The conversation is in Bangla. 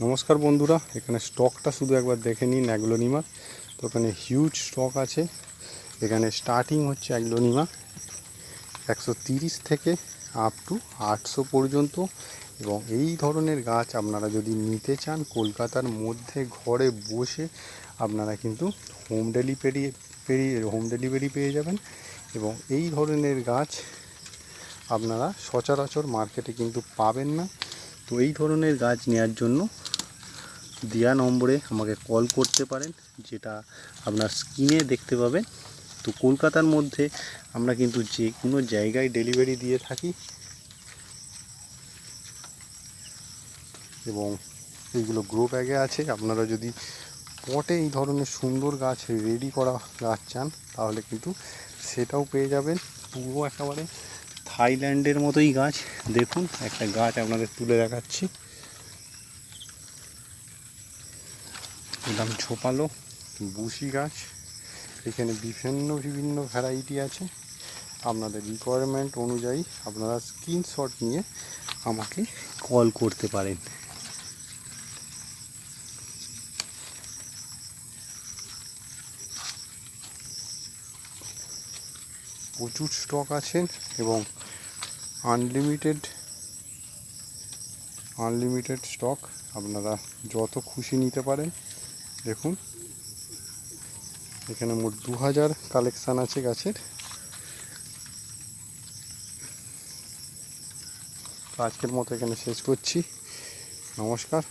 নমস্কার বন্ধুরা, এখানে স্টকটা শুধু একবার দেখে নিন অ্যাগ্লোনিমার। তো এখানে হিউজ স্টক আছে। এখানে স্টার্টিং হচ্ছে অ্যাগ্লোনিমা 130 থেকে আপ টু 800 পর্যন্ত। এবং এই ধরনের গাছ আপনারা যদি নিতে চান কলকাতার মধ্যে ঘরে বসে আপনারা কিন্তু হোম ডেলিভারি পেয়ে যাবেন। এবং এই ধরনের গাছ আপনারা সচরাচর মার্কেটে কিন্তু পাবেন না। তো এই ধরনের গাছ নেওয়ার জন্য দেওয়া নম্বরে আমাকে কল করতে পারেন, যেটা আপনার স্ক্রিনে দেখতে পাবেন। তো কলকাতার মধ্যে আমরা কিন্তু যে কোনো জায়গায় ডেলিভারি দিয়ে থাকি। এবং এইগুলো গ্রো ব্যাগে আছে। আপনারা যদি পটে এই ধরনের সুন্দর গাছ রেডি করা গাছ চান তাহলে কিন্তু সেটাও পেয়ে যাবেন। পুরো একেবারে থাইল্যান্ডের মতোই গাছ। দেখুন, একটা গাছ আপনাদের তুলে দেখাচ্ছি। একদম ঝোপালো বুশি গাছ। এখানে বিভিন্ন ভ্যারাইটি আছে। আপনাদের রিকোয়ারমেন্ট অনুযায়ী আপনারা স্ক্রিনশট নিয়ে আমাকে কল করতে পারেন। প্রচুর স্টক আছে এবং আনলিমিটেড স্টক। আপনারা যত খুশি নিতে পারেন। দেখুন, এখানে মোট 2000 কালেকশান আছে গাছের। আজকের মতো এখানে শেষ করছি। নমস্কার।